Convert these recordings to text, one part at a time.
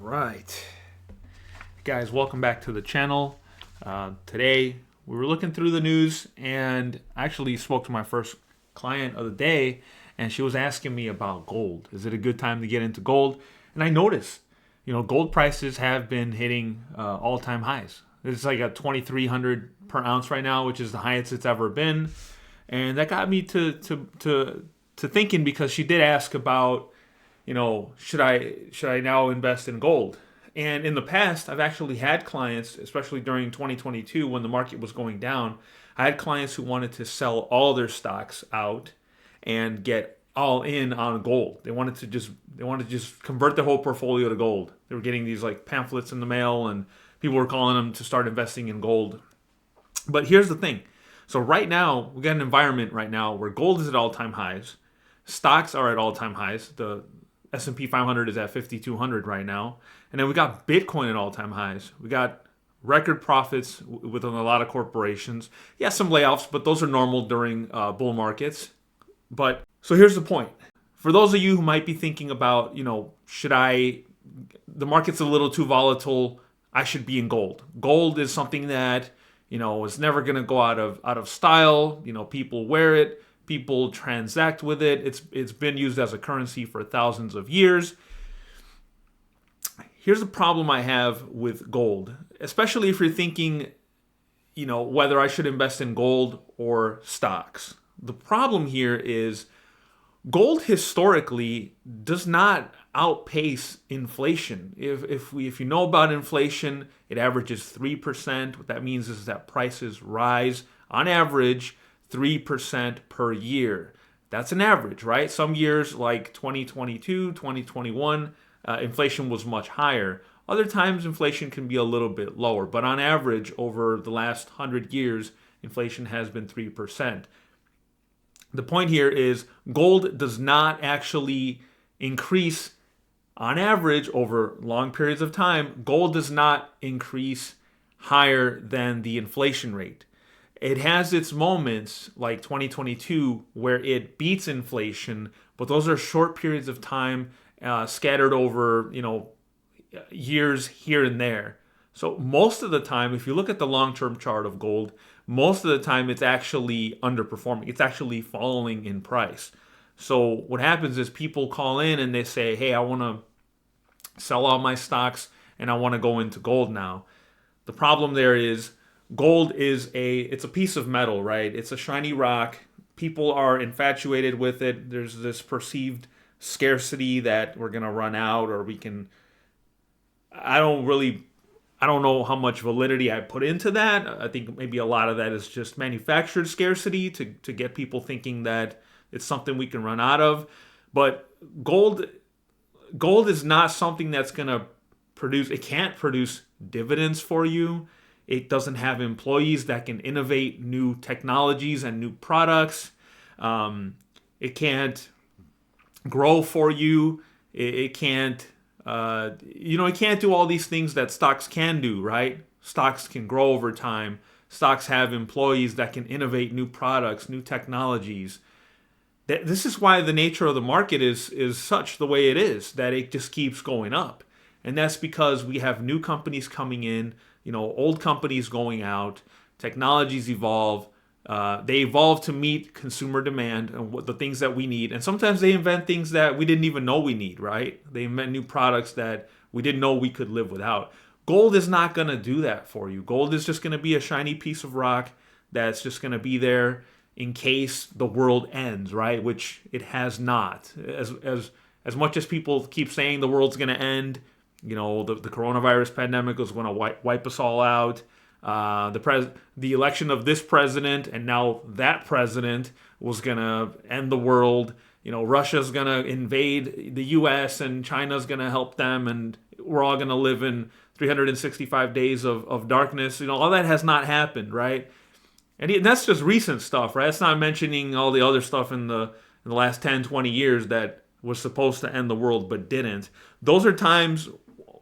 right, guys, welcome back to the channel. Today we were looking through the news and I actually spoke to my first client of the day, and she was asking me about gold. Is it a good time to get into gold? And I noticed, gold prices have been hitting all-time highs. It's like at 2,300 per ounce right now, which is the highest it's ever been, and that got me to thinking, because she did ask about, should I now invest in gold? And in the past, I've actually had clients, especially during 2022 when the market was going down, I had clients who wanted to sell all their stocks out and get all in on gold. They wanted to just convert their whole portfolio to gold. They were getting these like pamphlets in the mail, and people were calling them to start investing in gold. But here's the thing. So right now, we got an environment right now where gold is at all-time highs. Stocks are at all-time highs. The S&P 500 is at 5,200 right now. And then we got Bitcoin at all-time highs. We got record profits within a lot of corporations. Yeah, some layoffs, but those are normal during bull markets. But so here's the point. For those of you who might be thinking about, the market's a little too volatile, I should be in gold. Gold is something that, is never going to go out of style. People wear it. People transact with it. It's been used as a currency for thousands of years. Here's the problem I have with gold, especially if you're thinking, whether I should invest in gold or stocks. The problem here is gold historically does not outpace inflation. If you know about inflation, it averages 3%. What that means is that prices rise on average 3% per year. That's an average, right? Some years like 2022, 2021, inflation was much higher. Other times inflation can be a little bit lower, but on average over the last 100 years, inflation has been 3%. The point here is gold does not actually increase on average over long periods of time. Gold does not increase higher than the inflation rate. It has its moments like 2022 where it beats inflation, but those are short periods of time scattered over, years here and there. So most of the time, if you look at the long-term chart of gold, most of the time it's actually underperforming. It's actually falling in price. So what happens is people call in and they say, hey, I want to sell all my stocks and I want to go into gold now. The problem there is gold is it's a piece of metal, right? It's a shiny rock. People are infatuated with it. There's this perceived scarcity that we're going to run out, or I don't know how much validity I put into that. I think maybe a lot of that is just manufactured scarcity to get people thinking that it's something we can run out of. But gold is not something that's going to it can't produce dividends for you. It doesn't have employees that can innovate new technologies and new products. It can't grow for you. It can't, it can't do all these things that stocks can do, right? Stocks can grow over time. Stocks have employees that can innovate new products, new technologies. This is why the nature of the market is such the way it is, that it just keeps going up. And that's because we have new companies coming in, old companies going out, technologies evolve. They evolve to meet consumer demand and the things that we need. And sometimes they invent things that we didn't even know we need, right? They invent new products that we didn't know we could live without. Gold is not going to do that for you. Gold is just going to be a shiny piece of rock that's just going to be there in case the world ends, right? Which it has not. As much as people keep saying the world's going to end, the coronavirus pandemic is going to wipe us all out. The election of this president and now that president was going to end the world. Russia's going to invade the U.S. and China's going to help them, and we're all going to live in 365 days of darkness. All that has not happened, right? And that's just recent stuff, right? That's not mentioning all the other stuff in the last 10, 20 years that was supposed to end the world but didn't. Those are times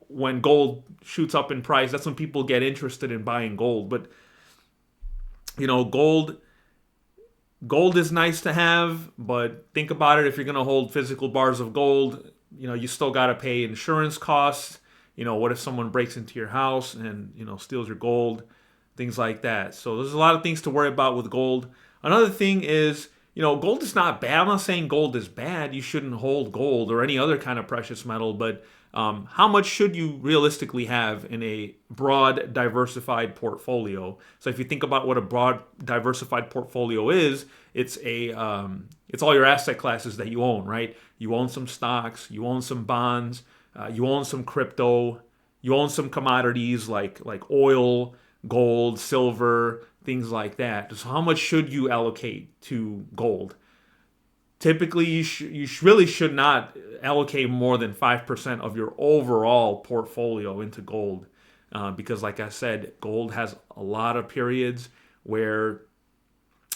when gold shoots up in price. That's when people get interested in buying gold. But gold is nice to have, but think about it. If you're going to hold physical bars of gold, you still got to pay insurance costs. what if someone breaks into your house and, steals your gold, things like that. So there's a lot of things to worry about with gold. Another thing is, gold is not bad. I'm not saying gold is bad. You shouldn't hold gold or any other kind of precious metal, but how much should you realistically have in a broad, diversified portfolio? So if you think about what a broad, diversified portfolio is, it's it's all your asset classes that you own, right? You own some stocks, you own some bonds, you own some crypto, you own some commodities like oil, gold, silver, things like that. So how much should you allocate to gold? Typically, you really should not allocate more than 5% of your overall portfolio into gold, because, like I said, gold has a lot of periods where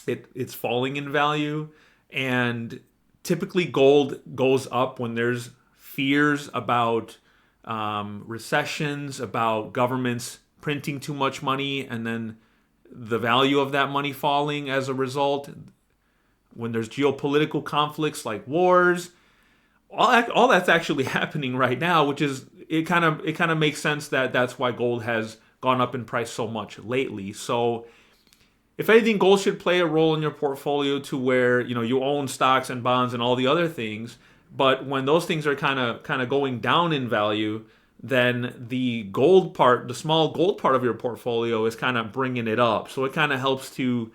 it's falling in value, and typically gold goes up when there's fears about recessions, about governments printing too much money, and then the value of that money falling as a result. When there's geopolitical conflicts like wars, all that's actually happening right now, which is it kind of makes sense that that's why gold has gone up in price so much lately. So if anything, gold should play a role in your portfolio to where you own stocks and bonds and all the other things. But when those things are kind of going down in value, then the gold part, the small gold part of your portfolio, is kind of bringing it up. So it kind of helps to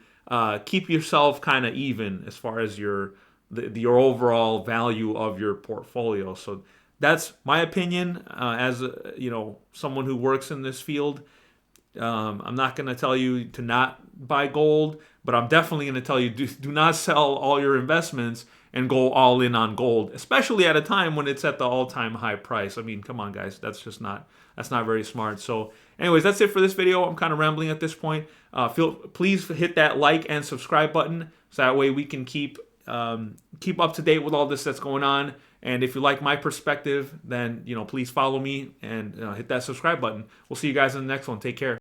keep yourself kind of even as far as your overall value of your portfolio. So that's my opinion as someone who works in this field. I'm not going to tell you to not buy gold, but I'm definitely going to tell you do not sell all your investments and go all in on gold, especially at a time when it's at the all-time high price. I mean, come on, guys, that's not very smart. So anyways, that's it for this video. I'm kind of rambling at this point. Please hit that like and subscribe button so that way we can keep up to date with all this that's going on. And if you like my perspective, then please follow me and hit that subscribe button. We'll see you guys in the next one. Take care.